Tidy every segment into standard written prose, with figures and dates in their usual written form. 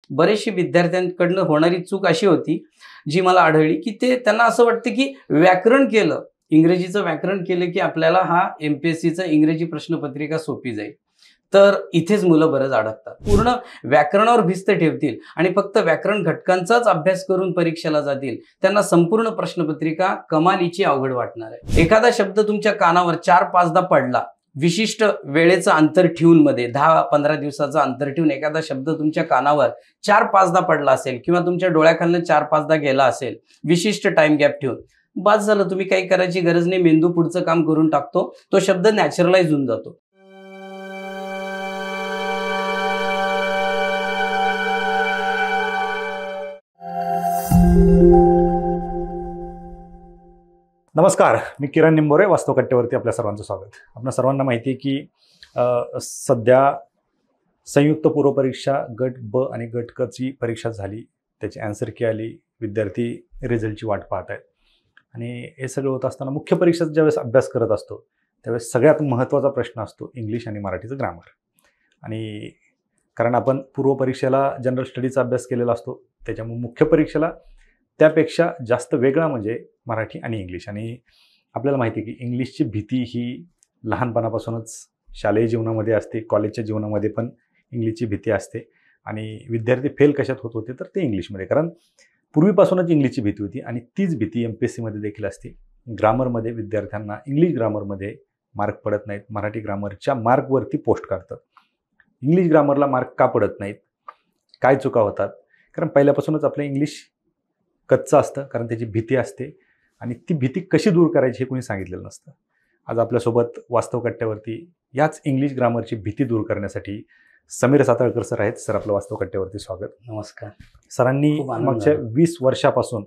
बरेचसे विद्यार्थ्यांकडनं होणारी चूक अशी होती जी मला आढळली, की त्यांना असं वाटतं की व्याकरण केलं, इंग्रजीचं व्याकरण केलं की आपल्याला हा एमपीएससीचं इंग्रजी प्रश्नपत्रिका सोपी जाईल. तर इथेच मुलं बरंच अडकतात. पूर्ण व्याकरणावर भिस्त ठेवतील आणि फक्त व्याकरण घटकांचाच अभ्यास करून परीक्षेला जातील. त्यांना संपूर्ण प्रश्नपत्रिका कमालीची अवघड वाटणार आहे. एखादा शब्द तुमच्या कानावर 4-5दा पडला, विशिष्ट वेळेचं अंतर ठेवून मध्ये 10-15 दिवसाचं अंतर ठेवून एखादा शब्द तुमच्या कानावर 4-5दा पडला असेल किंवा तुमच्या डोळ्याखालनं 4-5दा गेला असेल, विशिष्ट टाइम गॅप ठेवून, बस झालं. तुम्ही काही करायची गरज नाही. मेंदू पुढचं काम करून टाकतो. तो शब्द नॅचरलाइज होऊन जातो. नमस्कार, मी किरण निंबोरे, वास्तव कट्ट्यावरती आपल्या सर्वांचं स्वागत. आपल्या सर्वांना माहिती आहे की सध्या संयुक्त पूर्व परीक्षा गट ब आणि गट क ची परीक्षा झाली, त्याची आन्सर की आली, विद्यार्थी रिझल्टची वाट पाहत आहेत. आणि हे सगळं होत असताना मुख्य परीक्षेचा ज्यावेळेस अभ्यास करत असतो त्यावेळेस सगळ्यात महत्त्वाचा प्रश्न असतो इंग्लिश आणि मराठीचं ग्रामर. आणि कारण आपण पूर्व परीक्षेला जनरल स्टडीचा अभ्यास केलेला असतो, त्याच्यामुळे मुख्य परीक्षेला त्यापेक्षा जास्त वेगळा म्हणजे मराठी आणि इंग्लिश. आणि आपल्याला माहिती आहे की इंग्लिशची भीती ही लहानपणापासूनच शालेय जीवनामध्ये असते, कॉलेजच्या जीवनामध्ये पण इंग्लिशची भीती असते. आणि विद्यार्थी फेल कशात होत होते तर ते इंग्लिशमध्ये, कारण पूर्वीपासूनच इंग्लिशची भीती होती. आणि तीच भीती MPSCमध्ये देखील असते. ग्रामरमध्ये विद्यार्थ्यांना इंग्लिश ग्रामरमध्ये मार्क पडत नाहीत, मराठी ग्रामरच्या मार्कवरती पोस्ट करतात. इंग्लिश ग्रामरला मार्क का पडत नाहीत, काय चुका होतात? कारण पहिल्यापासूनच आपलं इंग्लिश कच्चं असतं, कारण त्याची भीती असते. आणि ती भीती कशी दूर करायची हे कोणी सांगितलेलं नसतं. आज आपल्यासोबत वास्तव कट्ट्यावरती याच इंग्लिश ग्रामरची भीती दूर करण्यासाठी समीर साताळकर सर आहेत. सर, आपलं वास्तव कट्ट्यावरती स्वागत. नमस्कार. सरांनी मागच्या 20 वर्षापासून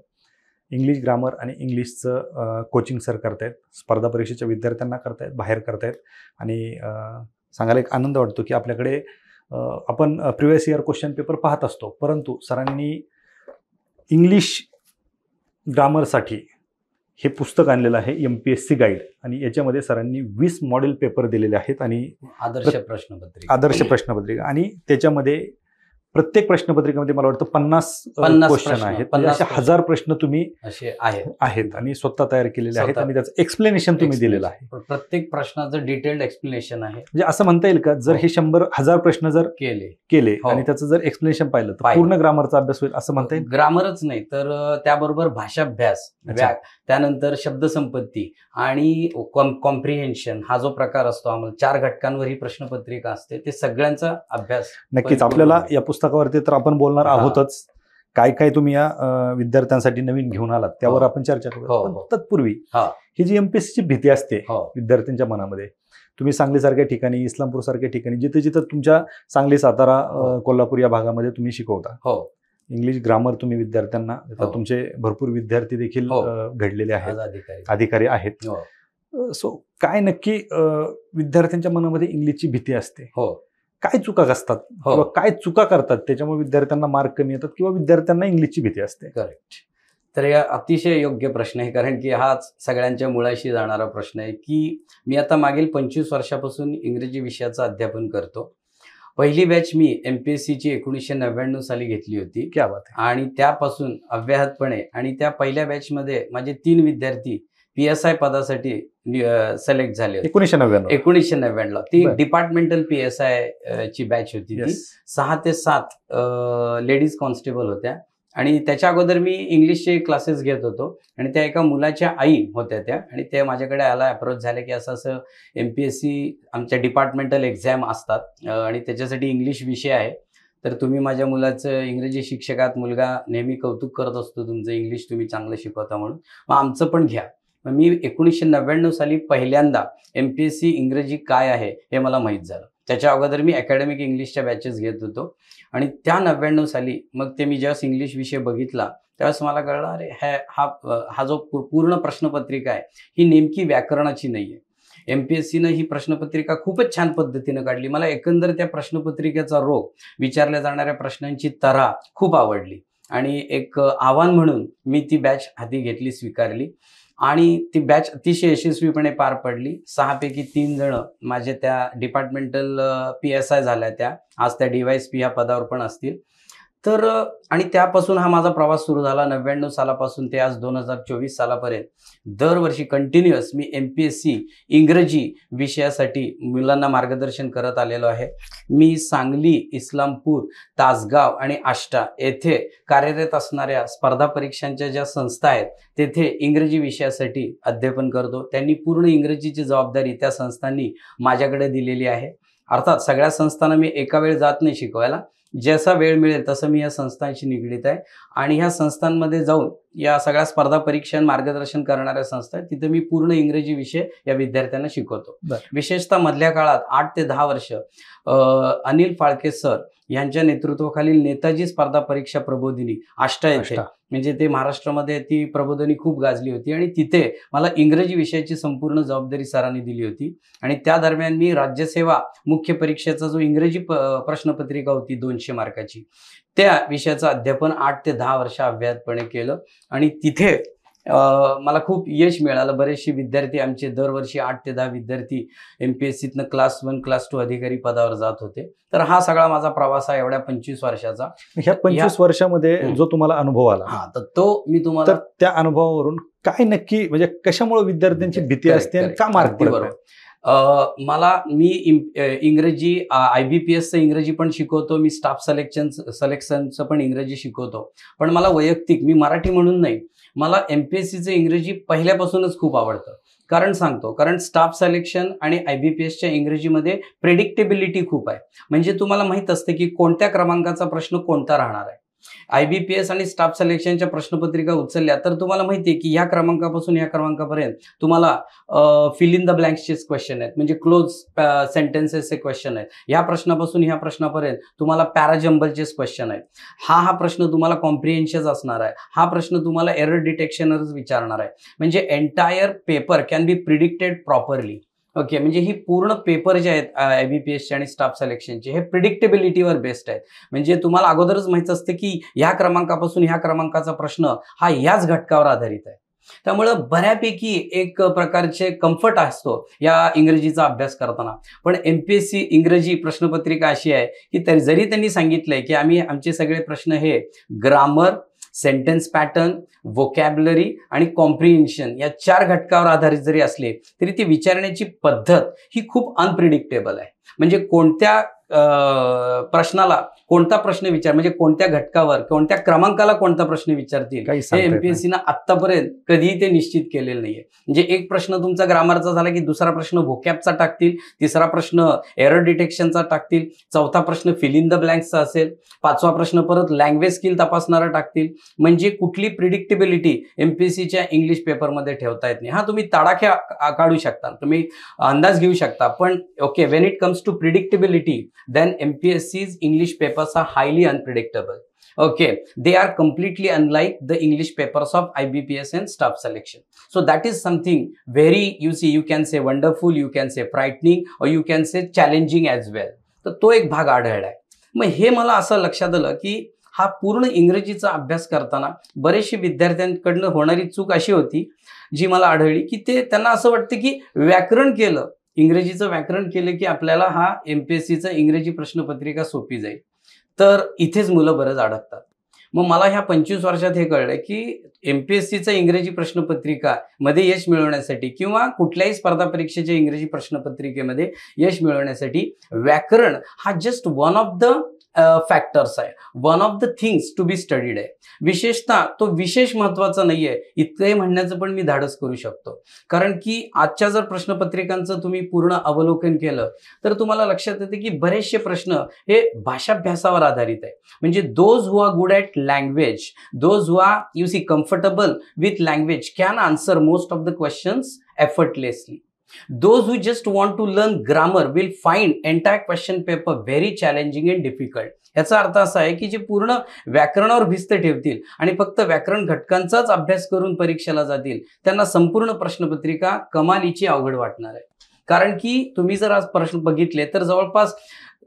इंग्लिश ग्रामर आणि इंग्लिशचं कोचिंग सर करतायत, स्पर्धा परीक्षेच्या विद्यार्थ्यांना करतायत, बाहेर करतायत. आणि सांगायला एक आनंद वाटतो की आपल्याकडे आपण प्रिव्हियस इयर क्वेश्चन पेपर पाहत असतो, परंतु सरांनी इंग्लिश ग्रामरसाठी हे पुस्तक आणलेलं आहे, MPSC गाईड. आणि याच्यामध्ये सरांनी 20 मॉडेल पेपर दिलेले आहेत आणि आदर्श प्रश्नपत्रिका. आणि त्याच्यामध्ये प्रत्येक प्रश्नपत्रिकेमध्ये मला वाटतं 50 क्वेश्चन आहेत. म्हणजे असे 1000 प्रश्न तुम्ही असे आहेत आणि स्वतः तयार केलेले आहेत. आणि त्याचं एक्सप्लेनेशन तुम्ही दिलेलं आहे. प्रत्येक प्रश्नाचं डिटेल्ड एक्सप्लेनेशन आहे. म्हणजे असं म्हणता येईल का, जर हे 100,000 प्रश्न जर केले आणि त्याचं जर एक्सप्लेनेशन पाहिलं तर पूर्ण ग्रामरचा अभ्यास होईल असं म्हणता येईल? ग्रामरच नाही तर त्याबरोबर भाषाभ्यास, त्यानंतर शब्दसंपत्ती आणि कॉम्प्रिहेन्शन हा जो प्रकार असतो, आम्हाला 4 घटकांवर ही प्रश्नपत्रिका असते, ते सगळ्यांचा अभ्यास नक्कीच. आपल्याला या पुस्तकावरती तर आपण बोलणार आहोतच. काय काय तुम्ही या विद्यार्थ्यांसाठी नवीन घेऊन आलात त्यावर आपण चर्चा करू. तत्पूर्वी ही जी MPSCची भीती असते विद्यार्थ्यांच्या मनामध्ये, तुम्ही सांगलीसारख्या ठिकाणी, इस्लामपूर सारख्या ठिकाणी, जिथे जिथे तुमच्या सांगली, सातारा, कोल्हापूर या भागामध्ये तुम्ही शिकवता इंग्लिश ग्रामर, तुम्ही विद्यार्थ्यांना तुमचे भरपूर विद्यार्थी देखील घडलेले आहेत, अधिकारी आहेत. सो काय नक्की विद्यार्थ्यांच्या मनामध्ये इंग्लिशची भीती असते? काय चुका असतात किंवा काय चुका करतात त्याच्यामुळे विद्यार्थ्यांना मार्क कमी येतात किंवा विद्यार्थ्यांना इंग्लिशची भीती असते? करेक्ट. तर या अतिशय योग्य प्रश्न आहे, कारण की हाच सगळ्यांच्या मुळाशी जाणारा प्रश्न आहे. की मी आता मागील 25 वर्षापासून इंग्रजी विषयाचं अध्यापन करतो. पहिली बॅच मी MPSCची 1999 साली घेतली होती. क्या बात आहे. आणि त्यापासून अव्याहतपणे, आणि त्या पहिल्या बॅचमध्ये माझे 3 विद्यार्थी PSI पदासाठी सिलेक्ट झाले होते 1999ला. ती डिपार्टमेंटल PSI ची बॅच होती. ती 6 ते 7 लेडीज कॉन्स्टेबल होत्या. आणि त्याच्या अगोदर मी इंग्लिशचे क्लासेस घेत होतो आणि त्या एका मुलाच्या आई होत्या त्या, आणि ते माझ्याकडे आला, अप्रोच झाले की असं MPSC आमच्या डिपार्टमेंटल एक्झाम असतात आणि त्याच्यासाठी इंग्लिश विषय आहे, तर तुम्ही माझ्या मुलाचं इंग्रजी शिक्षकात, मुलगा नेहमी कौतुक करत असतो तुमचं इंग्लिश तुम्ही चांगलं शिकवता म्हणून, मग आमचं पण घ्या. मग मी 1999 साली पहिल्यांदा MPSC इंग्रजी काय आहे हे मला माहीत झालं. त्याच्या अगोदर मी अकॅडमिक इंग्लिशच्या बॅचेस घेत होतो. आणि त्या 99 साली मग ते मी ज्यावेळेस इंग्लिश विषय बघितला त्यावेळेस मला कळलं, अरे हा जो पूर्ण प्रश्नपत्रिका आहे ही नेमकी व्याकरणाची नाही आहे. MPSCनं ही प्रश्नपत्रिका खूपच छान पद्धतीनं काढली. मला एकंदर त्या प्रश्नपत्रिकेचा रोग, विचारल्या जाणाऱ्या प्रश्नांची तऱ्हा खूप आवडली आणि एक आव्हान म्हणून मी ती बॅच हाती घेतली, स्वीकारली. आणि ती बॅच अतिशय यशस्वीपणे पार पडली. 6 पैकी 3 जण माझे त्या डिपार्टमेंटल PSI झाल्या, त्या आज त्या DYSP ह्या पदावर पण असतील. तर आणि त्यापासून हा माझा प्रवास सुरू झाला 99 सालापासून ते आज 2024 सालापर्यंत. दरवर्षी कंटिन्युअस मी MPSC इंग्रजी विषयासाठी मुलांना मार्गदर्शन करत आलेलो आहे. मी सांगली, इस्लामपूर, तासगाव आणि आष्टा येथे कार्यरत असणाऱ्या स्पर्धा परीक्षांच्या ज्या संस्था आहेत तेथे इंग्रजी विषयासाठी अध्यापन करतो. त्यांनी पूर्ण इंग्रजीची जबाबदारी त्या संस्थांनी माझ्याकडे दिलेली आहे. अर्थात सगळ्या संस्थांना मी एका वेळ जात नाही शिकवायला, जसा वेळ मिळेल तसं मी या संस्थांशी निगडीत आहे आणि ह्या संस्थांमध्ये जाऊन या सगळ्या स्पर्धा परीक्षा मार्गदर्शन करणाऱ्या संस्था आहेत तिथे मी पूर्ण इंग्रजी विषय या विद्यार्थ्यांना शिकवतो. विशेषतः मधल्या काळात 8 ते 10 वर्ष अनिल फाळके सर यांच्या नेतृत्वाखालील नेताजी स्पर्धा परीक्षा प्रबोधिनी आष्टा येथे म्हणजे ते महाराष्ट्रामध्ये ती प्रबोधिनी खूप गाजली होती आणि तिथे मला इंग्रजी विषयाची संपूर्ण जबाबदारी सरांनी दिली होती. आणि त्या दरम्यान मी राज्यसेवा मुख्य परीक्षेचा जो इंग्रजी प्रश्नपत्रिका होती 200 मार्काची त्या विषयाचं अध्यापन 8 ते 10 वर्ष अव्याहतपणे केलं आणि तिथे मला खूप यश मिळालं. बरेचसे विद्यार्थी आमचे दरवर्षी 8 ते 10 विद्यार्थी MPSCतनं क्लास 1 क्लास 2 अधिकारी पदावर जात होते. तर हा सगळा माझा प्रवास आहे एवढ्या 25 वर्षाचा. ह्या 25 वर्षामध्ये जो तुम्हाला अनुभव आला तर तो मी तुम्हाला त्या अनुभवावरून काय नक्की म्हणजे कशामुळे विद्यार्थ्यांची भीती असते आणि का मार्क पडतो? मी इंग्रजी IBPSचं इंग्रजी पण शिकवतो, मी स्टाफ सिलेक्शनचं पण इंग्रजी शिकवतो. पण मला वैयक्तिक मी मराठी म्हणून नाही, मला MPSCचं इंग्रजी पहिल्यापासूनच खूप आवडतं. कारण स्टाफ सिलेक्शन आणि IBPSच्या इंग्रजीमध्ये प्रेडिक्टेबिलिटी खूप आहे. म्हणजे तुम्हाला माहित असते की कोणत्या क्रमांकाचा प्रश्न कोणता राहणार आहे. IBPS आणि स्टाफ सिलेक्शनच्या प्रश्नपत्रिका उचलल्या तर तुम्हाला माहिती आहे की ह्या क्रमांकापासून ह्या क्रमांकापर्यंत तुम्हाला फिल इन द ब्लँक्सचे क्वेश्चन आहेत, म्हणजे क्लोज सेंटेन्सेसचे क्वेश्चन आहेत. ह्या प्रश्नापासून ह्या प्रश्नापर्यंत तुम्हाला पॅराजंबलचे क्वेश्चन आहेत. हा प्रश्न तुम्हाला कॉम्प्रिहेन्शन असणार आहे. हा प्रश्न तुम्हाला एरर डिटेक्शनच विचारणार आहे. म्हणजे entire paper can be predicted properly. Okay, म्हणजे ही पूर्ण पेपर जे आहेत IBPSचे आणि स्टाफ सिलेक्शनचे हे प्रिडिक्टेबिलिटीवर बेस्ड आहेत. म्हणजे तुम्हाला अगोदरच माहित असते की ह्या क्रमांकापासून ह्या क्रमांकाचा प्रश्न हा ह्याच घटकावर आधारित आहे. त्यामुळं बऱ्यापैकी एक प्रकारचे कम्फर्ट असतो या इंग्रजीचा अभ्यास करताना. पण MPSC इंग्रजी प्रश्नपत्रिका अशी आहे की जरी त्यांनी सांगितलंय की आमचे सगळे प्रश्न हे ग्रामर, सेंटेन्स पॅटर्न, व्होकॅब्युलरी आणि कॉम्प्रिहेन्शन या 4 घटकावर आधारित जरी असले तरी ती विचारण्याची पद्धत ही खूप अनप्रिडिक्टेबल आहे. म्हणजे कोणत्या प्रश्नाला कोणता प्रश्न म्हणजे कोणत्या घटकावर कोणत्या क्रमांकाला कोणता प्रश्न विचारतील हे MPSCनं आतापर्यंत कधीही ते निश्चित केलेलं नाहीये. म्हणजे एक प्रश्न तुमचा ग्रामरचा झाला की दुसरा प्रश्न व्होकॅबचा टाकतील, तिसरा प्रश्न एरर डिटेक्शनचा टाकतील, चौथा प्रश्न फिल इन द ब्लँक्सचा असेल, 5वा प्रश्न परत लँग्वेज स्किल तपासणारा टाकतील. म्हणजे कुठली प्रिडिक्टेबिलिटी MPSCच्या इंग्लिश पेपरमध्ये ठेवता येत नाही. तुम्ही तडाख्या काढू शकता, तुम्ही अंदाज घेऊ शकता, पण okay, when it comes to predictability then MPSC's English papers are highly unpredictable. Okay, they are completely unlike the English papers of IBPS and staff selection. So that is something very, you can say wonderful, you can say frightening, or you can say challenging as well. तर तो एक भाग आढळलाय. मग हे मला असं लक्षात आलं की हा पूर्ण इंग्रजीचा अभ्यास करताना बरेचशे विद्यार्थ्यांकडनं होणारी चूक अशी होती जी मला आढळली की त्यांना असं वाटतं की व्याकरण केलं, इंग्रजीचं व्याकरण केलं की आपल्याला हा MPSCचा इंग्रजी प्रश्नपत्रिका सोपी जाईल. तर इथेच मुलं बरंच अडकतात. मग मला ह्या 25 वर्षात हे कळलं की MPSCचा इंग्रजी प्रश्नपत्रिका मध्ये यश मिळवण्यासाठी किंवा कुठल्याही स्पर्धा परीक्षेच्या इंग्रजी प्रश्नपत्रिकेमध्ये यश मिळवण्यासाठी व्याकरण हा just one of the factors आहे, one of the things to be studied आहे. विशेषतः तो विशेष महत्वाचा नाहीये इतकंही म्हणण्याचं पण मी धाडस करू शकतो. कारण की आजच्या जर प्रश्नपत्रिकांचं तुम्ही पूर्ण अवलोकन केलं तर तुम्हाला लक्षात येते की बरेचसे प्रश्न हे भाषाभ्यासावर आधारित आहे. म्हणजे those who are good at language, those who are comfortable with language can answer most of the questions effortlessly. Those who just want to learn grammar will find entire question paper very challenging and difficult. याचा अर्थ असा आहे की जे पूर्ण व्याकरणावर भिस्त ठेवतील आणि फक्त व्याकरण घटकांचाच अभ्यास करून परीक्षेला जातील त्यांना संपूर्ण प्रश्नपत्रिका कमालीची अवघड वाटणार आहे. कारण की तुम्ही जर आज प्रश्न बघितले तर जवळपास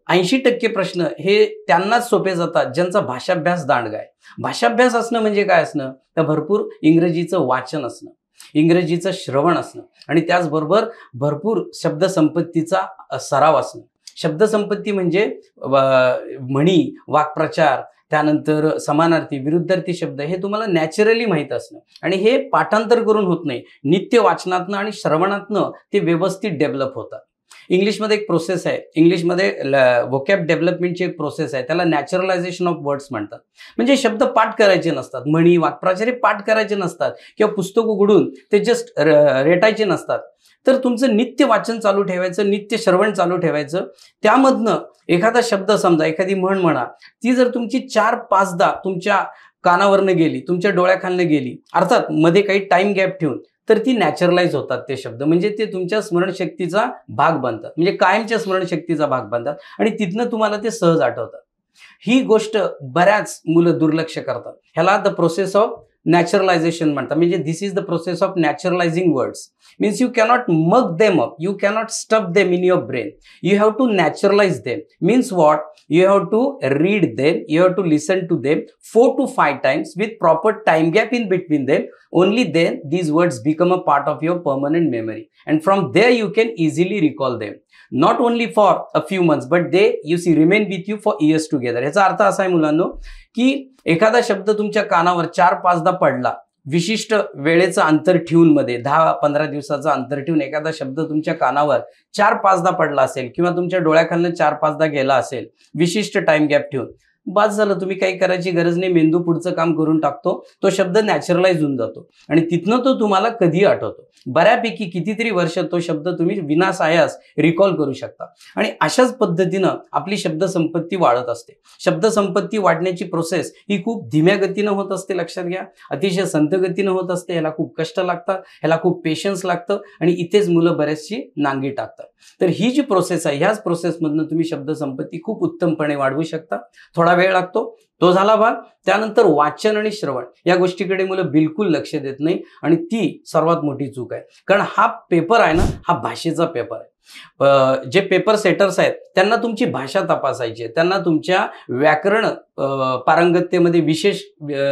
80% प्रश्न हे त्यांनाच सोपे जातात ज्यांचा भाषाभ्यास दांडगा आहे. भाषाभ्यास असणं म्हणजे काय असणं तर भरपूर इंग्रजीचं वाचन असणं, इंग्रजीचं श्रवण असणं आणि त्याचबरोबर भरपूर शब्दसंपत्तीचा सराव असणं. शब्दसंपत्ती म्हणजे म्हणी, वाक्प्रचार, त्यानंतर समानार्थी, विरुद्धार्थी शब्द हे तुम्हाला नॅचरली माहीत असणं आणि हे पाठांतर करून होत नाही, नित्य वाचनातनं आणि श्रवणातनं ते व्यवस्थित डेव्हलप होतात. इंग्लिशमध्ये एक प्रोसेस आहे, इंग्लिशमध्ये व्होकॅब डेव्हलपमेंटची एक प्रोसेस आहे, त्याला नॅचरलायझेशन ऑफ वर्ड्स म्हणतात. म्हणजे शब्द पाठ करायचे नसतात, म्हणी वाक्प्रचार पाठ करायचे नसतात किंवा पुस्तक उघडून ते जस्ट रेटायचे नसतात. तर तुमचं नित्य वाचन चालू ठेवायचं, नित्य श्रवण चालू ठेवायचं. त्यामधनं एखादा शब्द समजा, एखादी म्हण म्हणा, ती जर तुमची 4-5दा तुमच्या कानावरनं गेली, तुमच्या डोळ्याखालनं गेली, अर्थात मध्ये काही टाइम गॅप ठेवून, तर ती नॅचरलाइज होतात ते शब्द. म्हणजे ते तुमच्या स्मरणशक्तीचा भाग बनतात, म्हणजे कायमच्या स्मरणशक्तीचा भाग बनतात आणि तिथनं तुम्हाला ते सहज आठवतात. ही गोष्ट बऱ्याच मुलं दुर्लक्ष करतात. ह्याला द प्रोसेस ऑफ नॅचरलायझेशन म्हणतात. म्हणजे this is the process of naturalising words. Means you cannot mug them up, you cannot stuff them in your brain, you have to naturalize them. Means what? You have to read them, you have to listen to them 4 to 5 times with proper time gap in between them. Only then these words become a part of your permanent memory, and from there you can easily recall them. Not only for a few months, but they you see remain with you for years together. याचा अर्थ असा आहे मुलांनो, की एखादा शब्द तुमच्या कानावर 4-5दा पडला, विशिष्ट वेळेचं अंतर ठेवून, मध्ये 10-15 दिवसाचं अंतर ठेवून एखादा शब्द तुमच्या कानावर 4-5दा पडला असेल किंवा तुमच्या डोळ्याखालनं 4-5दा गेला असेल, विशिष्ट टाइम गॅप ठेवून, बस झालं. तुम्ही काही करायची गरज नाही, मेंदू पुढचं काम करून टाकतो, तो शब्द नॅचरलाइज होऊन जातो आणि तिथनं तो तुम्हाला कधी आठवतो. बऱ्यापैकी कितीतरी वर्ष तो शब्द तुम्ही विनासायास रिकॉल करू शकता. आणि अशाच पद्धतीनं आपली शब्दसंपत्ती वाढत असते. शब्दसंपत्ती वाढण्याची प्रोसेस ही खूप धीम्या गतीनं होत असते, लक्षात घ्या. अतिशय संथ गतीनं होत असते. ह्याला खूप कष्ट लागतात, ह्याला खूप पेशन्स लागतं आणि इथेच मुलं बरेचशी नांगी टाकतात. तर ही जी प्रोसेस आहे, ह्याच प्रोसेसमधनं तुम्ही शब्दसंपत्ती खूप उत्तमपणे वाढवू शकता. थोडा वेळ लागतो, तो झाला भाग. त्यानंतर वाचन आणि श्रवण या गोष्टीकडे मुलं बिलकुल लक्ष देत नाही आणि ती सर्वात मोठी चूक आहे. कारण हा पेपर आहे ना, हा भाषेचा पेपर आहे. जे पेपर सेटर्स आहेत त्यांना तुमची भाषा तपासायची आहे, त्यांना तुमच्या व्याकरण पारंगततेमध्ये विशेष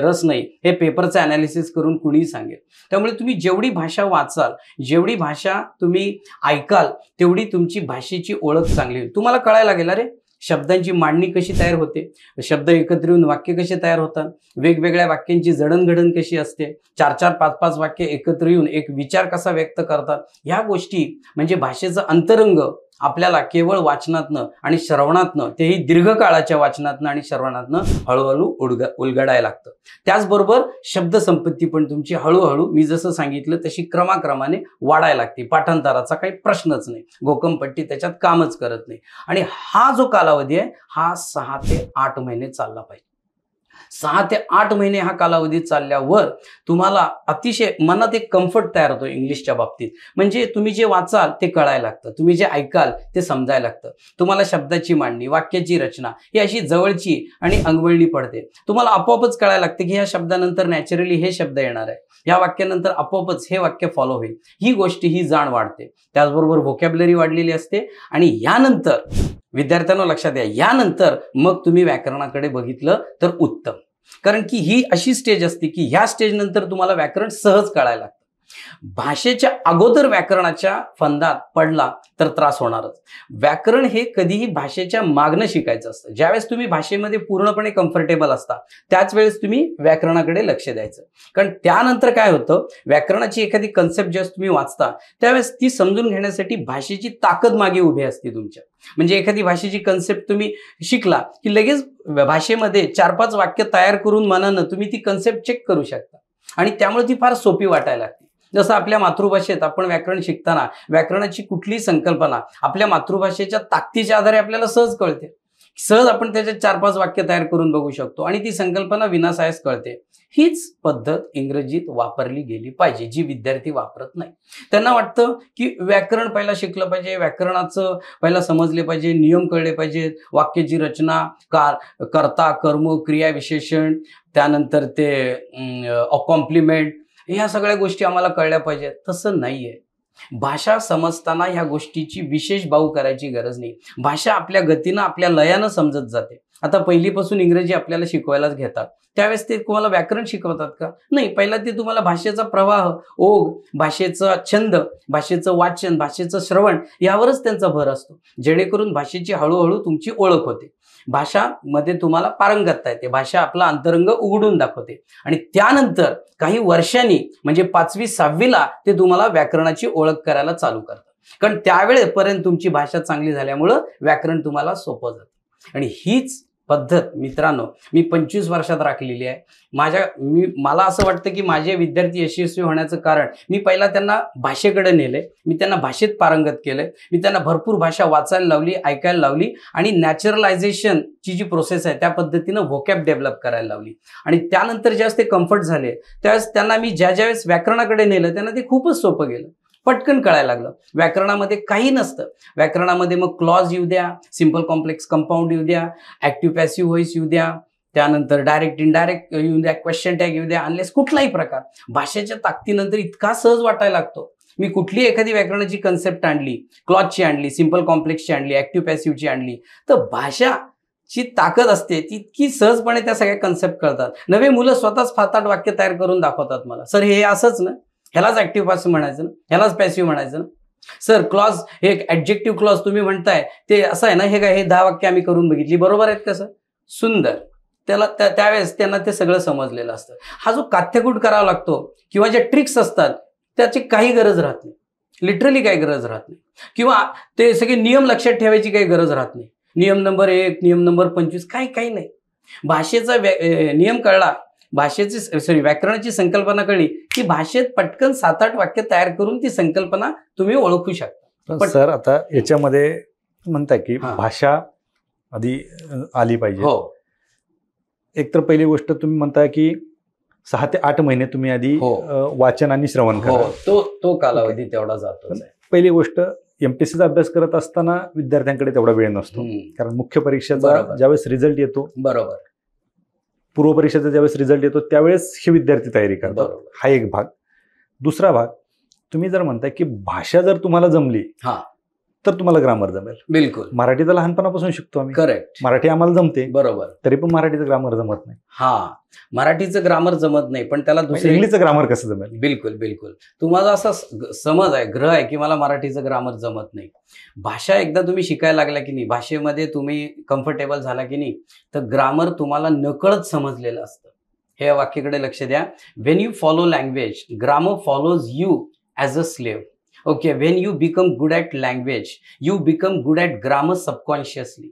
रस नाही, हे पेपरचं अनालिसिस करून कुणीही सांगेल. त्यामुळे तुम्ही जेवढी भाषा वाचाल, जेवढी भाषा तुम्ही ऐकाल, तेवढी तुमची भाषेची ओळख चांगली होईल. तुम्हाला कळायला लागेल, अरे शब्दांची मांडणी कशी तयार होते, शब्द एकत्र येऊन वाक्य कसे तयार होतात, वेगवेगळ्या वाक्यांची जडणघडण कशी असते, 4-4, 5-5 वाक्य एकत्र येऊन एक विचार कसा व्यक्त करतात. ह्या गोष्टी म्हणजे भाषेचं अंतरंग आपल्याला केवळ वाचनातनं आणि श्रवणातनं, तेही दीर्घकाळाच्या वाचनातनं आणि श्रवणातनं हळूहळू उलगडायला लागतं. त्याचबरोबर शब्दसंपत्ती पण तुमची हळूहळू, मी जसं सांगितलं तशी क्रमाक्रमाने वाढायला लागते. पाठांतराचा काही प्रश्नच नाही, घोकमपट्टी त्याच्यात कामच करत नाही. आणि हा जो कालावधी आहे हा 6 ते 8 महिने चालला पाहिजे. 6 ते 8 महिने हा कालावधी चालल्यावर तुम्हाला अतिशय मनात एक कम्फर्ट तयार होतो इंग्लिशच्या बाबतीत. म्हणजे तुम्ही जे वाचाल ते कळायला लागतं, तुम्ही जे ऐकाल ते समजायला लागतं. तुम्हाला शब्दाची मांडणी, वाक्याची रचना ही अशी जवळची आणि अंगवळणी पडते. तुम्हाला आपोआपच कळायला लागतं की ह्या शब्दानंतर नॅचरली हे शब्द येणार आहे, ह्या वाक्यानंतर आपोआपच हे वाक्य फॉलो होईल. ही गोष्ट, ही जाण वाढते. त्याचबरोबर व्होकॅब्युलरी वाढलेली असते. आणि यानंतर विद्यार्थ्यांना लक्षात द्या, यानंतर मग तुम्ही व्याकरणाकडे बघितलं तर उत्तम. कारण की ही अशी स्टेज असते की ह्या स्टेज नंतर तुम्हाला व्याकरण सहज कळायला लागतं. भाषेच्या अगोदर व्याकरणाच्या फंदात पडला तर त्रास होणारच. व्याकरण हे कधीही भाषेच्या मागणं शिकायचं असतं. ज्यावेळेस तुम्ही भाषेमध्ये पूर्णपणे कम्फर्टेबल असता त्याच वेळेस तुम्ही व्याकरणाकडे लक्ष द्यायचं. कारण त्यानंतर काय होतं, व्याकरणाची एखादी कन्सेप्ट ज्यावेळेस तुम्ही वाचता त्यावेळेस ती समजून घेण्यासाठी भाषेची ताकद मागे उभी असते तुमच्या. म्हणजे एखादी भाषेची कन्सेप्ट तुम्ही शिकला की लगेच भाषेमध्ये 4-5 वाक्य तयार करून मनानं तुम्ही ती कन्सेप्ट चेक करू शकता आणि त्यामुळे ती फार सोपी वाटायला लागते. जसं आपल्या मातृभाषेत आपण व्याकरण शिकताना व्याकरणाची कुठलीही संकल्पना आपल्या मातृभाषेच्या ताकदीच्या आधारे आपल्याला सहज कळते. सहज आपण त्याच्यात 4-5 वाक्य तयार करून बघू शकतो आणि ती संकल्पना विनासायास कळते. हीच पद्धत इंग्रजीत वापरली गेली पाहिजे, जी विद्यार्थी वापरत नाही. त्यांना वाटतं की व्याकरण पहिला शिकलं पाहिजे, व्याकरणाचं पहिला समजले पाहिजे, नियम कळले पाहिजेत, वाक्याची रचना, कर्ता, कर्म, क्रिया विशेषण, त्यानंतर ते कॉम्प्लिमेंट, ह्या सगळ्या गोष्टी आम्हाला कळल्या पाहिजेत. तसं नाहीये. भाषा समजताना ह्या गोष्टीची विशेष बाऊ करायची गरज नाही. भाषा आपल्या गतीनं, आपल्या लयानं समजत जाते आता पहिलीपासून इंग्रजी आपल्याला शिकवायलाच घेतात, त्यावेळेस ते तुम्हाला व्याकरण शिकवतात का? नाही. पहिला ते तुम्हाला भाषेचा प्रवाह, ओघ, भाषेचा छंद, भाषेचं वाचन, भाषेचं श्रवण यावरच त्यांचा भर असतो, जेणेकरून भाषेची हळूहळू तुमची ओळख होते, भाषामध्ये तुम्हाला पारंगतता येते, भाषा आपला अंतरंग उघडून दाखवते आणि त्यानंतर काही वर्षांनी म्हणजे 5वी 6वीला ते तुम्हाला व्याकरणाची ओळख करायला चालू करतात, कारण त्यावेळेपर्यंत तुमची भाषा चांगली झाल्यामुळं व्याकरण तुम्हाला सोपं जातं. आणि हीच पद्धत मित्रांनो मी 25 वर्षात राखलेली आहे. मला असं वाटतं की माझे विद्यार्थी यशस्वी होण्याचं कारण मी पहिला त्यांना भाषेकडे नेले, मी त्यांना भाषेत पारंगत केलंय, मी त्यांना भरपूर भाषा वाचायला लावली, ऐकायला लावली आणि नॅचरलायझेशनची जी प्रोसेस आहे त्या पद्धतीनं व्होकॅब डेव्हलप करायला लावली. आणि त्यानंतर ज्यावेळेस ते कम्फर्ट झाले त्यावेळेस त्यांना मी ज्यावेळेस व्याकरणाकडे नेलं त्यांना ते खूपच सोपं गेलं, पटकन कळायला लागलं. व्याकरणामध्ये काही नसतं. व्याकरणामध्ये मग क्लॉज येऊ द्या, सिम्पल कॉम्प्लेक्स कंपाऊंड येऊ द्या, ऍक्टिव्ह पॅसिव्ह व्हॉइस येऊ द्या, त्यानंतर डायरेक्ट इनडायरेक्ट येऊ द्या, क्वेश्चन टॅग येऊ द्या, अनलेस कुठलाही प्रकार भाषेच्या ताकदीनंतर इतका सहज वाटायला लागतो. मी कुठली एखादी व्याकरणाची कन्सेप्ट आणली, क्लॉजची आणली, सिम्पल कॉम्प्लेक्सची आणली, ऍक्टिव्ह पॅसिव्हची आणली, तर भाषाची ताकद असते ती इतकी सहजपणे त्या सगळ्या कन्सेप्ट कळतात. नवे मुलं स्वतःच 7-8 वाक्य तयार करून दाखवतात मला, सर हे असंच ना, ह्यालाच ऍक्टिव्ह पॅसिव्ह म्हणायचं ना, ह्यालाच पॅसिव्ह म्हणायचं ना, सर क्लॉज हे ऍडजेक्टिव्ह क्लॉज तुम्ही म्हणताय ते असं आहे ना, हे काय, हे 10 वाक्य आम्ही करून बघितली, बरोबर आहेत कसं सुंदर. त्यावेळेस त्यांना ते सगळं समजलेलं असतं. हा जो काथ्यकूट करावा लागतो किंवा जे ट्रिक्स असतात त्याची काही गरज राहत नाही, लिटरली काही गरज राहत नाही, किंवा ते सगळे नियम लक्षात ठेवायची काही गरज राहत नाही. नियम नंबर 1, नियम नंबर 25 काही नाही. भाषेचा नियम कळला, व्याकरणाची संकल्पना कळली की भाषेत पटकन 7-8 वाक्य तयार करून ती संकल्पना तुम्ही ओळखू शकता. पण सर आता याच्यामध्ये म्हणताय की भाषा आधी आली पाहिजे. हो. एक तर पहिली गोष्ट तुम्ही म्हणताय की 6 ते 8 महिने तुम्ही आधी वाचन आणि श्रवण करा. तो कालावधी तेवढा जातो. पहिली गोष्ट एमपीएससीचा अभ्यास करत असताना विद्यार्थ्यांकडे तेवढा वेळ नसतो, कारण मुख्य परीक्षेचा ज्यावेळेस रिझल्ट येतो, बरोबर, पूर्व परीक्षेचा ज्यावेळेस रिझल्ट येतो त्यावेळेस हे विद्यार्थी तयारी करतात. हा एक भाग. दुसरा भाग, तुम्ही जर म्हणताय की भाषा जर तुम्हाला जमली तर तुम्हाला ग्रामर जमेल. बिलकुल. मराठी तर लहानपणापासून शिकतो आम्ही. करेक्ट. मराठी आम्हाला जमते, बरोबर, तरी पण मराठीचं ग्रामर जमत नाही. मराठीचं ग्रामर जमत नाही, पण त्याला दुसरं इंग्लिशचं ग्रामर कसं जमेल? बिलकुल. तुम्हाला असा समज आहे, ग्रह आहे की मला मराठीचं ग्रामर जमत नाही. भाषा एकदा तुम्ही शिकायला लागला की नाही, भाषेमध्ये तुम्ही कम्फर्टेबल झाला की नाही, तर ग्रामर तुम्हाला नकळत समजलेलं असतं. हे वाक्याकडे लक्ष द्या. When you follow language, grammar follows you as a slave. Okay, when you become good at language, you become good at grammar subconsciously.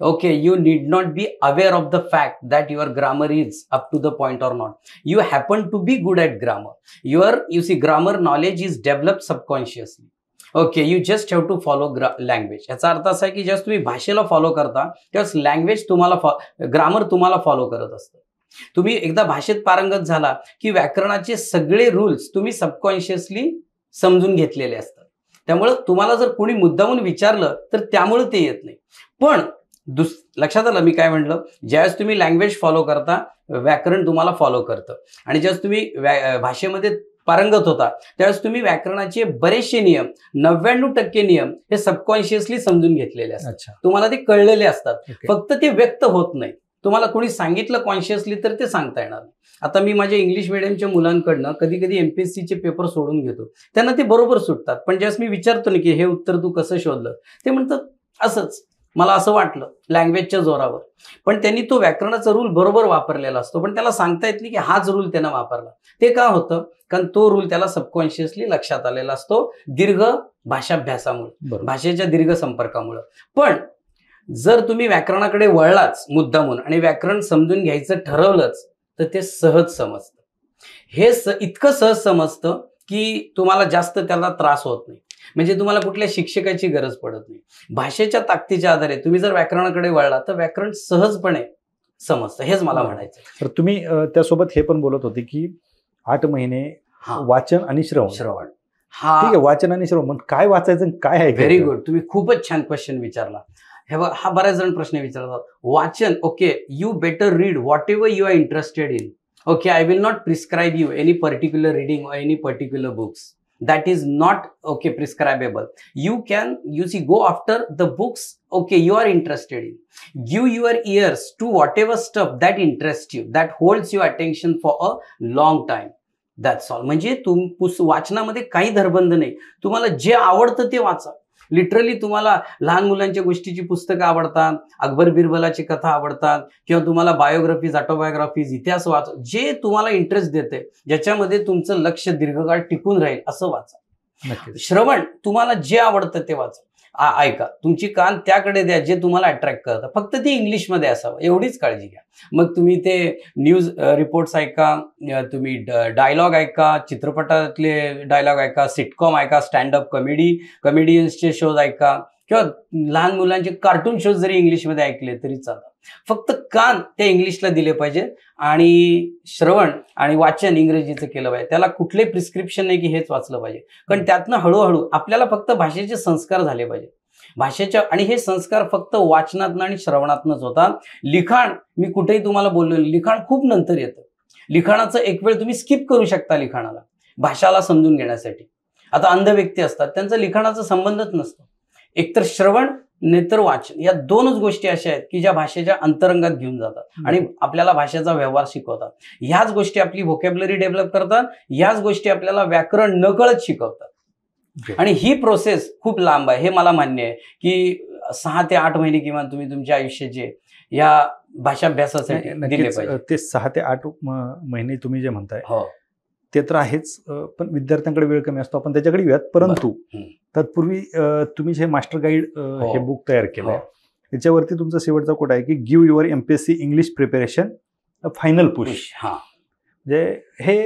Okay, you need not be aware of the fact that your grammar is up to the point or not. You happen to be good at grammar. You see, grammar knowledge is developed subconsciously. Okay, you just have to follow language. याचा अर्थ असा आहे की जेव्हा तुम्ही भाषेला follow करता तेव्हाच लँग्वेज तुम्हाला ग्रामर तुम्हाला फॉलो करत असतं. तुम्ही एकदा भाषेत पारंगत झाला की व्याकरणाचे सगळे रूल्स तुम्ही सबकॉन्शियसली समजून घेतलेले असतात. त्यामुळं तुम्हाला जर कोणी मुद्दामून विचारलं तर त्यामुळे ते येत नाही. पण लक्षात आलं मी काय म्हणलं, ज्यावेळेस तुम्ही लँग्वेज फॉलो करता व्याकरण तुम्हाला फॉलो करतं, आणि ज्यावेळेस तुम्ही भाषेमध्ये पारंगत होता त्यावेळेस तुम्ही व्याकरणाचे बरेचसे नियम, 99% नियम हे सबकॉन्शियसली समजून घेतलेले असतात. तुम्हाला ते कळलेले असतात, फक्त ते व्यक्त होत नाही. तुम्हाला कोणी सांगितलं कॉन्शियसली तर ते सांगता येणार नाही. आता मी माझ्या इंग्लिश मिडियमच्या मुलांकडनं कधी कधी एमपीएससीचे पेपर सोडून घेतो, त्यांना ते बरोबर सुटतात. पण ज्यावेळेस मी विचारतो ना की हे उत्तर तू कसं शोधलं, ते म्हणतात असंच, मला असं वाटलं लँग्वेजच्या जोरावर. पण त्यांनी तो व्याकरणाचा रूल बरोबर वापरलेला असतो, पण त्याला सांगता येत नाही की हाच रूल त्यानं वापरला. ते का होतं? कारण तो रूल त्याला सबकॉन्शियसली लक्षात आलेला असतो, दीर्घ भाषाभ्यासामुळे, भाषेच्या दीर्घ संपर्कामुळे. पण जर तुम्ही व्याकरणाकडे वळलाच मुद्दामून आणि व्याकरण समजून घ्यायचं ठरवलंच तर ते सहज समजतं. हे इतकं सहज समजतं की तुम्हाला जास्त त्याला त्रास होत नाही, म्हणजे तुम्हाला कुठल्या शिक्षकाची गरज पडत नाही. भाषेच्या ताकदीच्या आधारे तुम्ही जर व्याकरणाकडे वळला तर व्याकरण सहजपणे समजतं, हेच मला म्हणायचं. तर तुम्ही त्यासोबत हे पण बोलत होते की 8 महिने वाचन आणि श्रवण. ठीक आहे, वाचन आणि श्रवण, काय वाचायचं काय आहे? व्हेरी गुड, तुम्ही खूपच छान क्वेश्चन विचारला. हा बऱ्याच जण प्रश्न विचारतात. वाचन, okay, you better read whatever you are interested in. Okay, I will not prescribe you any particular reading or any particular books. that is not okay prescribable. You see, go after the books okay you are interested in. Give your ears to whatever stuff that interests you, that holds your attention for a long time. That's all. म्हणजे वाचनामध्ये काही धरबंध नाही. तुम्हाला जे आवडतं ते वाचा. Literally तुम्हाला लहान मुलांच्या गोष्टीची पुस्तकं आवडतात, अकबर बिरबलाची कथा आवडतात, किंवा तुम्हाला बायोग्राफीज, ऑटोबायोग्राफीज, इतिहास वाचा, जे तुम्हाला इंटरेस्ट देते, ज्याच्यामध्ये तुमचं लक्ष दीर्घकाळ टिकून राहील असं वाचा. श्रवण, तुम्हाला जे आवडतं ते वाचा, ऐका. तुमची कान त्याकडे द्या जे तुम्हाला अट्रॅक्ट करतं. फक्त ते इंग्लिशमध्ये असावं एवढीच काळजी घ्या. मग तुम्ही ते न्यूज रिपोर्ट्स ऐका, तुम्ही डायलॉग ऐका, चित्रपटातले डायलॉग ऐका, सिटकॉम ऐका, स्टँडअप कॉमेडियन्सचे शोज ऐका, किंवा लहान मुलांचे कार्टून शोज जरी इंग्लिशमध्ये ऐकले तरी चालतात. फक्त कान ते इंग्लिशला दिले पाहिजे आणि श्रवण आणि वाचन इंग्रजीचं केलं पाहिजे. त्याला कुठलंही प्रिस्क्रिप्शन नाही की हेच वाचलं पाहिजे, कारण त्यातनं हळूहळू आपल्याला फक्त भाषेचे संस्कार झाले पाहिजे. भाषेच्या, आणि हे संस्कार फक्त वाचनातनं आणि श्रवणातनंच होतात. लिखाण, मी कुठेही तुम्हाला बोललो, लिखाण खूप नंतर येतं. लिखाणाचं एक वेळ तुम्ही स्किप करू शकता लिखाणाला, भाषाला समजून घेण्यासाठी. आता अंध व्यक्ती असतात, त्यांचा लिखाणाचा संबंधच नसतो. एकतर श्रवण नाहीतर वाचन, या दोनच गोष्टी अशा आहेत की ज्या भाषेच्या अंतरंगात घेऊन जातात आणि आपल्याला भाषेचा व्यवहार शिकवतात. ह्याच गोष्टी आपली व्होकॅब्युलरी डेव्हलप करतात, ह्याच गोष्टी आपल्याला व्याकरण नकळत शिकवतात. आणि ही प्रोसेस खूप लांब आहे, हे मला मान्य आहे की 6 ते 8 महिने किमान तुम्ही तुमच्या आयुष्याचे या भाषाभ्यासासाठी दिले पाहिजे. ते 6 ते 8 महिने तुम्ही जे म्हणताय ते तर आहेच, पण विद्यार्थ्यांकडे वेळ कमी असतो, आपण त्याच्याकडे येऊयात. परंतु तत्पूर्वी तुम्ही जे मास्टर गाईड हे बुक तयार केलंय, त्याच्यावरती तुमचा शेवटचा कोट आहे की give your MPSC English preparation final push. म्हणजे हे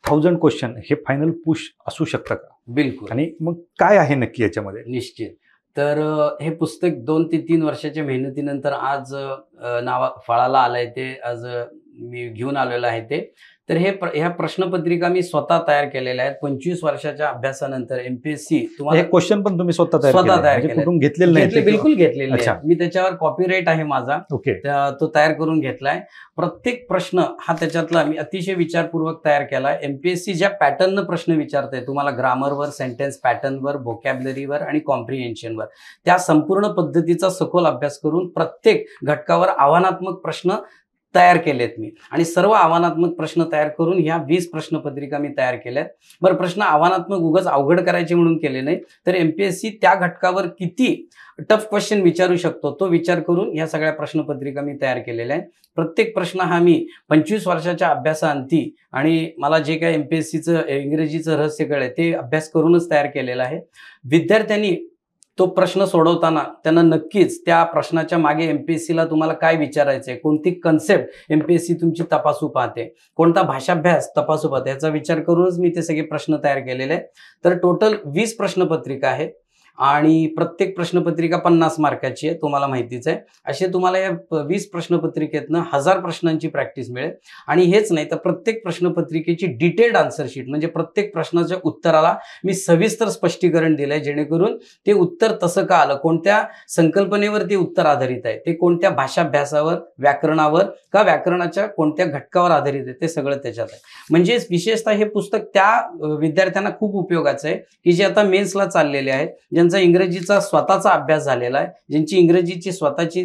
1000 क्वेश्चन हे फायनल पुश असू शकतं का? बिलकुल. आणि मग काय आहे नक्की याच्यामध्ये? निश्चित. तर हे पुस्तक 2 ते 3 वर्षाच्या मेहनतीनंतर आज फळाला आलंय. ते आज मी घेऊन आलेलो आहे ते. तर ह्या प्रश्नपत्रिका मी स्वतः तयार केलेल्या आहेत. 25 वर्षाच्या अभ्यासानंतर एमपीएससी तुम्हाला क्वेश्चन पण तुम्ही स्वतः तयार केले, कुठून घेतलेले नाही? बिलकुल घेतलेले नाही. मी त्याच्यावर कॉपीराईट आहे माझा, तो तयार करून घेतलाय. प्रत्येक प्रश्न हा त्याच्यातला मी अतिशय विचारपूर्वक तयार केलाय. एमपीएससी ज्या पॅटर्ननं प्रश्न विचारते तुम्हाला, ग्रामरवर, सेंटेन्स पॅटर्नवर, व्होकॅब्युलरीवर आणि कॉम्प्रिहेन्शनवर, त्या संपूर्ण पद्धतीचा सखोल अभ्यास करून प्रत्येक घटकावर आव्हानात्मक प्रश्न तयार केलेत मी. आणि सर्व आव्हानात्मक प्रश्न तयार करून ह्या 20 प्रश्नपत्रिका मी तयार केल्यात. बरं, प्रश्न आव्हानात्मक उगाच अवघड करायचे म्हणून केले नाही, तर एमपीएससी त्या घटकावर किती टफ क्वेश्चन विचारू शकतो तो विचार करून ह्या सगळ्या प्रश्नपत्रिका मी तयार केलेल्या आहेत. प्रत्येक प्रश्न हा मी 25 वर्षाच्या अभ्यासाअंती आणि मला जे काही एमपीएससीचं इंग्रजीचं रहस्य कळेल ते अभ्यास करूनच तयार केलेला आहे. विद्यार्थ्यांनी तो प्रश्न सोडवताना त्यांना नक्कीच त्या प्रश्नाच्या मागे एमपीएससीला तुम्हाला काय विचारायचंय, कोणती कन्सेप्ट एमपीएससी तुमची तपासू पाहते, कोणता भाषाभ्यास तपासू पाहते, याचा विचार करूनच मी ते सगळे प्रश्न तयार केलेले आहेत. तर टोटल 20 प्रश्नपत्रिका आहेत आणि प्रत्येक प्रश्नपत्रिका 50 मार्काची आहे, तुम्हाला माहितीच आहे. असे तुम्हाला या 20 प्रश्नपत्रिकेतनं 1000 प्रश्नांची प्रॅक्टिस मिळेल. आणि हेच नाही तर प्रत्येक प्रश्नपत्रिकेची डिटेल्ड आन्सर शीट, म्हणजे प्रत्येक प्रश्नाच्या उत्तराला मी सविस्तर स्पष्टीकरण दिलंय, जेणेकरून ते उत्तर तसं का आलं, कोणत्या संकल्पनेवर ते उत्तर आधारित आहे, ते कोणत्या भाषाभ्यासावर, व्याकरणावर का व्याकरणाच्या कोणत्या घटकावर आधारित आहे, ते सगळं त्याच्यात आहे. म्हणजे विशेषतः हे पुस्तक त्या विद्यार्थ्यांना खूप उपयोगाचं आहे की जे आता मेन्सला चाललेले आहेत, ज्यांचा इंग्रजीचा स्वतःचा अभ्यास झालेला आहे, ज्यांची इंग्रजीची स्वतःची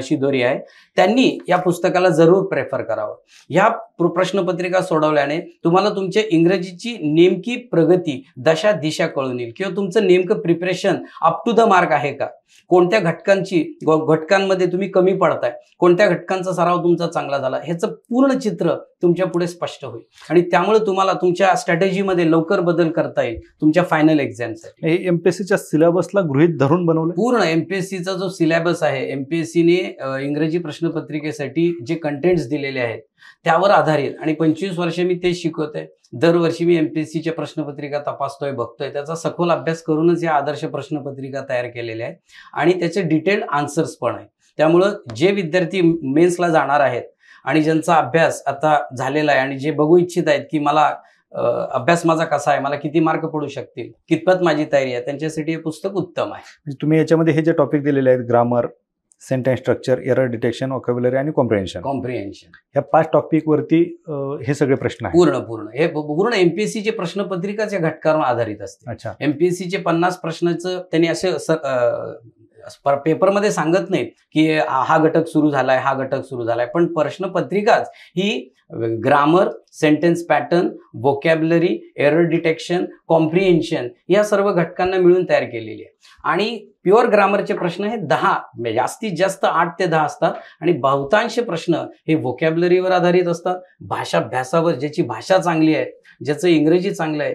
शिदोरी आहे, त्यांनी या पुस्तकाला जरूर प्रेफर करावं. ह्या प्रश्नपत्रिका सोडवल्याने तुम्हाला तुमच्या इंग्रजीची नेमकी प्रगती, दशा दिशा कळून येईल किंवा तुमचं नेमकं preparation up to the mark आहे का, कोणत्या घटकांमध्ये तुम्ही कमी पडताय, कोणत्या घटकांचा सराव तुमचा चांगला झाला, ह्याचं पूर्ण चित्र तुमच्या पुढे स्पष्ट होईल. आणि त्यामुळे तुम्हाला तुमच्या स्ट्रॅटेजीमध्ये लवकर बदल करता येईल तुमच्या फायनल एक्झामसाठी. एमपीएससीच्या सिलेबसला गृहीत धरून बनवलं पूर्ण. एमपीएससीचा जो सिलेबस आहे, एमपीएससीने इंग्रजी प्रश्नपत्रिकेसाठी जे कंटेंट्स दिलेले आहेत त्यावर आधारित, आणि 25 वर्ष मी ते शिकवतोय. दरवर्षी मी एमपीएससीच्या प्रश्नपत्रिका तपासतोय, बघतोय, त्याचा सखोल अभ्यास करूनच या आदर्श प्रश्नपत्रिका तयार केलेल्या आहेत आणि त्याचे डिटेल्ड आन्सर्स पण आहेत. त्यामुळं जे विद्यार्थी मेन्सला जाणार आहेत आणि ज्यांचा अभ्यास आता झालेला आहे आणि जे बघू इच्छित आहेत की मला अभ्यास माझा कसा आहे, मला किती मार्क पडू शकतील, कितपत माझी तयारी आहे, त्यांच्यासाठी हे पुस्तक उत्तम आहे. तुम्ही याच्यामध्ये हे जे टॉपिक दिलेले आहेत, grammar, sentence structure, error detection, vocabulary आणि कॉम्प्रिहेन्शन या 5 टॉपिक वरती हे सगळे प्रश्न आहेत. पूर्ण हे पूर्ण एमपीएससीचे प्रश्नपत्रिकाच या घटकावर आधारित असते. अच्छा. एमपीएससीचे 50 प्रश्नाचं त्यांनी असे पेपरमध्ये सांगत नाहीत की हा घटक सुरू झालाय, हा घटक सुरू झालाय, पण प्रश्नपत्रिकाच ही grammar, sentence pattern, vocabulary, error detection, comprehension या सर्व घटकांना मिळून तयार केलेली आहे. आणि प्युअर ग्रामरचे प्रश्न हे 10 जास्तीत जास्त 8 ते 10 असतात आणि बहुतांश प्रश्न हे व्होकॅब्युलरीवर आधारित असतात, भाषाभ्यासावर, ज्याची भाषा चांगली आहे, ज्याचं इंग्रजी चांगलं आहे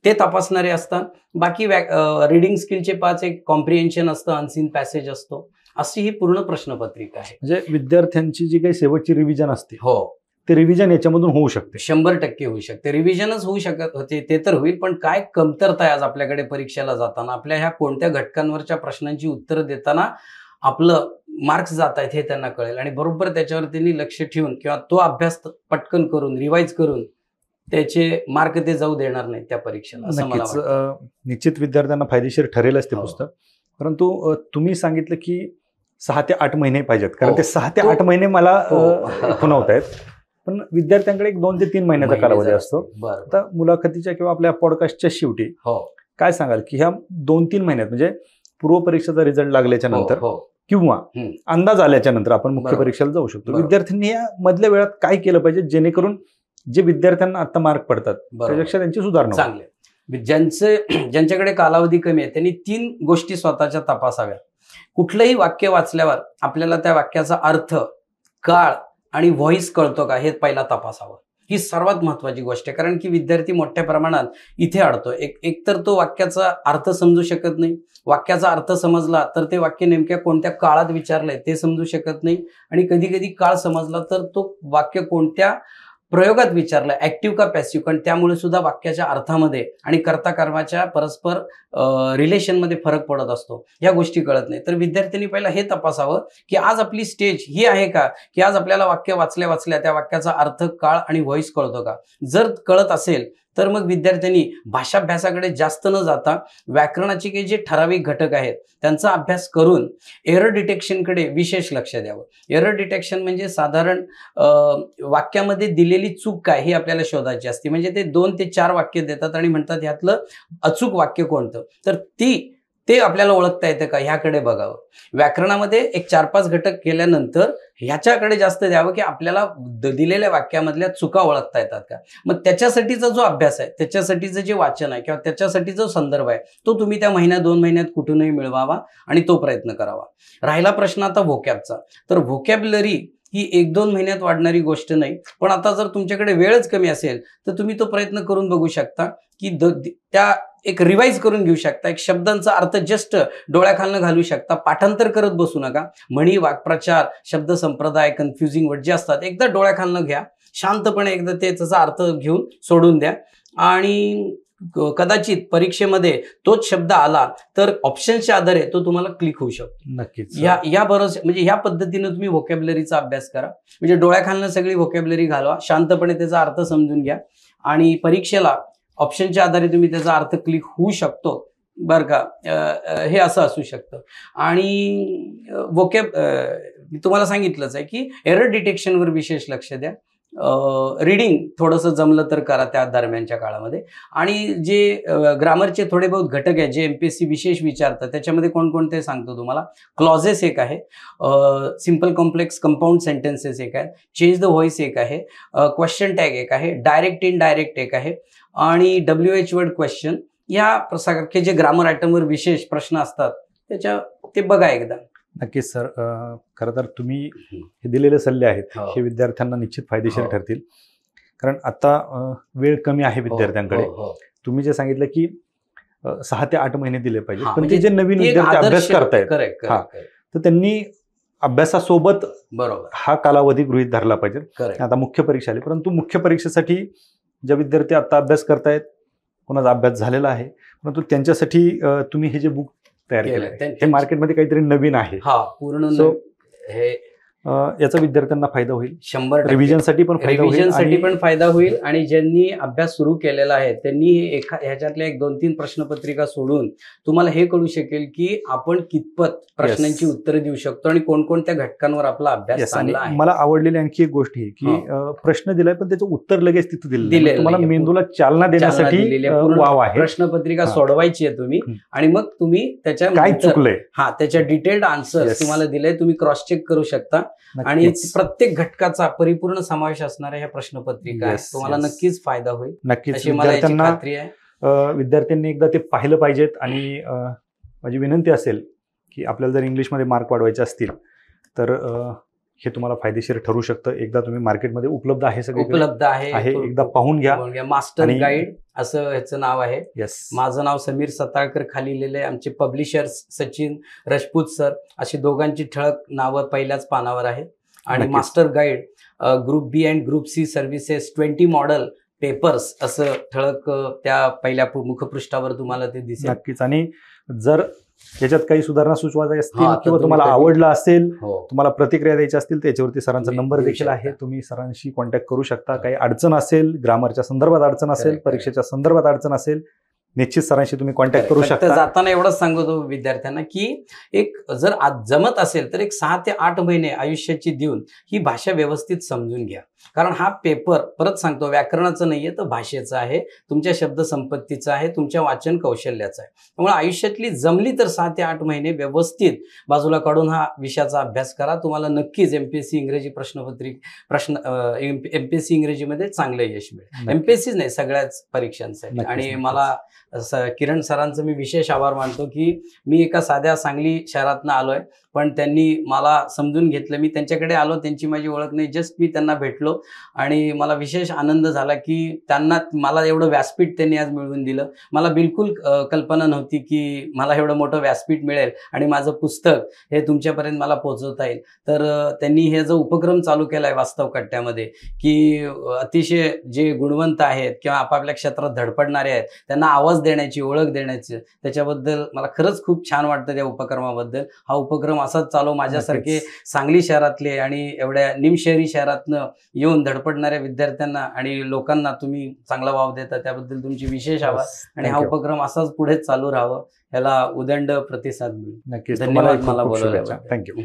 ते तपासणारे असतात. बाकी रीडिंग स्किलचे 5, एक कॉम्प्रिहेन्शन असतं, अनसीन पॅसेज असतो. अशी ही पूर्ण प्रश्नपत्रिका आहे. म्हणजे विद्यार्थ्यांची जी काही शेवटची रिव्हिजन असते हो ते रिव्हिजन याच्यामधून होऊ शकते. 100% होऊ शकते. रिव्हिजनच होऊ शकत होते ते तर होईल, पण काय कमतरता आहे आज आपल्याकडे परीक्षेला जाताना, आपल्या ह्या कोणत्या घटकांवरच्या प्रश्नांची उत्तरं देताना आपलं मार्क्स जात आहेत हे त्यांना कळेल आणि बरोबर त्याच्यावर त्यांनी लक्ष ठेवून किंवा तो अभ्यास पटकन करून रिवाईज करून त्याचे मार्क ते जाऊ देणार नाहीत त्या परीक्षेला, असं मला वाटतं. निश्चित विद्यार्थ्यांना फायदेशीर ठरेलच ते हो. पुस्तक. परंतु तुम्ही सांगितलं की 6 ते 8 महिने पाहिजेत, कारण हो. ते 6 ते 8 महिने मला हो. खुणवत आहेत. पण विद्यार्थ्यांकडे एक 2 ते 3 महिन्याचा कालावधी असतो. बरं. आता मुलाखतीच्या किंवा आपल्या पॉडकास्टच्या शेवटी हो काय सांगाल की ह्या 2-3 महिन्यात म्हणजे पूर्व परीक्षेचा रिझल्ट लागल्याच्या नंतर हो किंवा अंदाज आल्याच्या नंतर आपण मुख्य बरोबर. परीक्षेला जाऊ शकतो. बरोबर. विद्यार्थ्यांनी या मधल्या वेळात काय केलं पाहिजे जेणेकरून जे विद्यार्थ्यांना आता मार्क पडतात बरोबर. त्यापेक्षा त्यांची सुधारणा होईल? चांगले. ज्यांच्याकडे कालावधी कमी आहे त्यांनी 3 गोष्टी स्वतःच्या तपासाव्या. कुठलंही वाक्य वाचल्यावर आपल्याला त्या वाक्याचा अर्थ, काळ आणि व्हॉइस कळतो का हे पहिला तपासावं. ही सर्वात महत्वाची गोष्ट आहे, कारण की विद्यार्थी मोठ्या प्रमाणात इथे अडतो. एक तर तो वाक्याचा अर्थ समजू शकत नाही, वाक्याचा अर्थ समजला तर ते वाक्य नेमक्या कोणत्या काळात विचारलंय ते समजू शकत नाही, आणि कधी कधी काळ समजला तर तो वाक्य कोणत्या प्रयोगात विचारलं, ऍक्टिव्ह का पॅसिव्ह, कारण त्यामुळे सुद्धा वाक्याच्या अर्थामध्ये आणि कर्ता कर्माच्या परस्पर रिलेशनमध्ये फरक पडत असतो. या गोष्टी कळत नाही. तर विद्यार्थ्यांनी पहिला हे तपासावं की आज आपली स्टेज ही आहे का, की आज आपल्याला वाक्य वाचल्या त्या वाक्याचा अर्थ, काळ आणि व्हॉइस कळतो का. जर कळत असेल तर मग विद्यार्थ्यांनी भाषाभ्यासाकडे जास्त न जाता व्याकरणाचे काही जे ठराविक घटक आहेत त्यांचा अभ्यास करून एरर डिटेक्शनकडे विशेष लक्ष द्यावं. एरर डिटेक्शन म्हणजे साधारण वाक्यामध्ये दिलेली चूक काय हे आपल्याला शोधायची असते. म्हणजे ते 2 ते 4 वाक्य देतात आणि म्हणतात ह्यातलं अचूक वाक्य कोणतं, तर ते आपल्याला ओळखता येतं का ह्याकडे बघावं. व्याकरणामध्ये एक 4-5 घटक केल्यानंतर ह्याच्याकडे जास्त द्यावं की आपल्याला दिलेल्या वाक्यामधल्या चुका ओळखता येतात का. मग त्याच्यासाठीचा जो अभ्यास आहे, त्याच्यासाठीचं जे वाचन आहे किंवा त्याच्यासाठी जो संदर्भ आहे तो तुम्ही त्या 1-2 महिन्यात कुठूनही मिळवावा आणि तो प्रयत्न करावा. राहिला प्रश्न आता व्होकॅबचा, तर व्होकॅब्युलरी ही 1-2 महिन्यात वाढणारी गोष्ट नाही, पण आता जर तुमच्याकडे वेळच कमी असेल तर तुम्ही तो प्रयत्न करून बघू शकता की त्या एक रिवाईज करून घेऊ शकता. एक शब्दांचा अर्थ जस्ट डोळ्याखालनं घालू शकता. पाठांतर करत बसू नका. म्हणी, वाक्प्रचार, शब्द संप्रदाय, कन्फ्युजिंग वर्ड जे असतात एकदा डोळ्याखालनं घ्या, शांतपणे एकदा त्याचा अर्थ घेऊन सोडून द्या, आणि कदाचित परीक्षेमध्ये तोच शब्द आला तर ऑप्शनच्या आधारे तो तुम्हाला क्लिक होऊ शकतो. नक्कीच. या बरोबर म्हणजे ह्या पद्धतीनं तुम्ही व्होकॅब्युलरीचा अभ्यास करा. म्हणजे डोळ्याखालनं सगळी व्होकॅब्युलरी घालवा, शांतपणे त्याचा अर्थ समजून घ्या, आणि परीक्षेला ऑप्शनच्या आधारे तुम्ही त्याचा अर्थ क्लिक होऊ शकतो बरं का. हे असं असू शकतं. आणि मी तुम्हाला सांगितलंच आहे की एरर डिटेक्शनवर विशेष लक्ष द्या. रीडिंग थोडंसं जमलं तर करा त्या दरम्यानच्या काळामध्ये. आणि जे ग्रामरचे थोडे बहुत घटक आहेत जे एमपीएससी विशेष विचारतात त्याच्यामध्ये कोणकोणते सांगतो तुम्हाला. क्लॉजेस एक आहे, सिम्पल कॉम्प्लेक्स कंपाऊंड सेंटेन्सेस एक आहे, चेंज द व्हॉइस एक आहे, क्वेश्चन टॅग एक आहे, डायरेक्ट इनडायरेक्ट एक आहे, आणि WH वर्ड क्वेश्चन. या प्रसारखे जे ग्रामर आयटमवर विशेष प्रश्न असतात ते बघा एकदा. नक्कीच सर. खरं तर तुम्ही हे दिलेले सल्ले आहेत हे विद्यार्थ्यांना निश्चित फायदेशीर ठरतील, कारण आता वेळ कमी आहे विद्यार्थ्यांकडे. तुम्ही जे सांगितलं की 6 ते 8 महिने दिले पाहिजे, पण ते जे नवीन विद्यार्थी अभ्यास करतायत तर त्यांनी अभ्यासासोबत बरोबर हा कालावधी गृहीत धरला पाहिजे. आता मुख्य परीक्षा आली, परंतु मुख्य परीक्षेसाठी ज्या विद्यार्थी आता अभ्यास करतायत, कोणाचा अभ्यास झालेला आहे, परंतु त्यांच्यासाठी तुम्ही हे जे बुक तयार केलं हे मार्केटमध्ये काहीतरी नवीन आहे. पूर्ण हे याचा विद्यार्थ्यांना फायदा होईल. 100% रिव्हिजनसाठी पण फायदा होईल. रिव्हिजनसाठी पण फायदा होईल आणि ज्यांनी अभ्यास सुरू केलेला आहे त्यांनी ह्याच्यातल्या 1-2-3 प्रश्नपत्रिका सोडून तुम्हाला हे कळू शकेल की आपण कितपत प्रश्नांची उत्तरे देऊ शकतो आणि कोणकोणत्या घटकांवर आपला अभ्यास चांगला आहे. मला आवडलेली आणखी एक गोष्ट ही की प्रश्न दिलाय पण त्याचं उत्तर लगेच तिथं दिलेलं, तुम्हाला मेंदूला चालना देण्यासाठी वाव आहे. प्रश्नपत्रिका सोडवायची आहे तुम्ही आणि मग तुम्ही त्याच्या काय चुकलंय त्याच्या डिटेल्ड आन्सर तुम्हाला दिले, तुम्ही क्रॉस चेक करू शकता आणि प्रत्येक घटकाचा परिपूर्ण समावेश असणाऱ्या ह्या प्रश्नपत्रिका आहेत. तुम्हाला नक्कीच फायदा होईल. नक्कीच अशी मला याची खात्री आहे. विद्यार्थ्यांनी एकदा ते पाहिलं पाहिजेत आणि माझी विनंती असेल की आपल्याला जर इंग्लिशमध्ये मार्क वाढवायचे असतील तर हे तुम्हाला फायदेशीर ठरू शकतं. एकदा तुम्ही मार्केटमध्ये उपलब्ध आहे, सगळे उपलब्ध आहे, एकदा पाहून घ्या. मास्टर गाईड असं ह्याचं नाव आहे. येस, माझं नाव समीर सताळकर खाली लिहिलंय. आमचे पब्लिशर्स सचिन राजपूत सर अशी दोघांची ठळक नावं पहिल्याच पानावर आहेत. आणि master guide group B and group C services 20 model papers असं ठळक त्या पहिल्या मुखपृष्ठावर तुम्हाला ते दिसेल. नक्कीच. आणि जर याच्यात काही सुधारणा सुचवायच्या असतील किंवा तुम्हाला आवडलं असेल, तुम्हाला प्रतिक्रिया द्यायच्या असतील, त्याच्यावरती सरांचा नंबर देखील आहे. तुम्ही सरांशी कॉन्टॅक्ट करू शकता. काही अडचण असेल, ग्रामरच्या संदर्भात अडचण असेल, परीक्षेच्या संदर्भात अडचण असेल, निश्चित सरांशी तुम्ही कॉन्टॅक्ट करू शकता. जाताना एवढंच सांगतो विद्यार्थ्यांना की एक जर जमत असेल तर एक 6 ते 8 महिने आयुष्याची देऊन ही भाषा व्यवस्थित समजून घ्या. कारण हा पेपर परत सांगतो व्याकरणाचं नाहीये तर भाषेचा आहे, तुमच्या शब्दसंपत्तीचा आहे, तुमच्या वाचन कौशल्याचा आहे. त्यामुळे आयुष्यातली जमली तर 6 ते 8 महिने व्यवस्थित बाजूला काढून हा विषयाचा अभ्यास करा. तुम्हाला नक्कीच एमपीएससी इंग्रजी एमपीएससी इंग्रजीमध्ये चांगलं यश मिळेल. एमपीएससी नाही, सगळ्याच परीक्षांसाठी. आणि मला किरण सरांचं मी विशेष आभार मानतो की मी एका साध्या सांगली शहरातनं आलोय पण त्यांनी मला समजून घेतलं. मी त्यांच्याकडे आलो, त्यांची माझी ओळख नाही, जस्ट मी त्यांना भेटलो आणि मला विशेष आनंद झाला की त्यांना मला एवढं व्यासपीठ त्यांनी आज मिळवून दिलं. मला बिलकुल कल्पना नव्हती की मला एवढं मोठं व्यासपीठ मिळेल आणि माझं पुस्तक हे तुमच्यापर्यंत मला पोहोचवता येईल. तर त्यांनी हे जो उपक्रम चालू केला आहे वास्तव कट्ट्यामध्ये की अतिशय जे गुणवंत आहेत किंवा आपापल्या क्षेत्रात धडपडणारे आहेत त्यांना आवाज देण्याची, ओळख देण्याची, त्याच्याबद्दल मला खरंच खूप छान वाटतं त्या उपक्रमाबद्दल. हा उपक्रम असाच चालू. माझ्यासारखे सांगली शहरातले आणि एवढ्या निमशहरी शहरातनं येऊन धडपडणाऱ्या विद्यार्थ्यांना आणि लोकांना तुम्ही चांगला वाव देता त्याबद्दल तुमची विशेष आभार. आणि हा उपक्रम असाच पुढे चालू राहावं, याला उदंड प्रतिसाद मिळेल. नक्कीच. धन्यवाद मला बोलवल्याबद्दल. थँक्यू.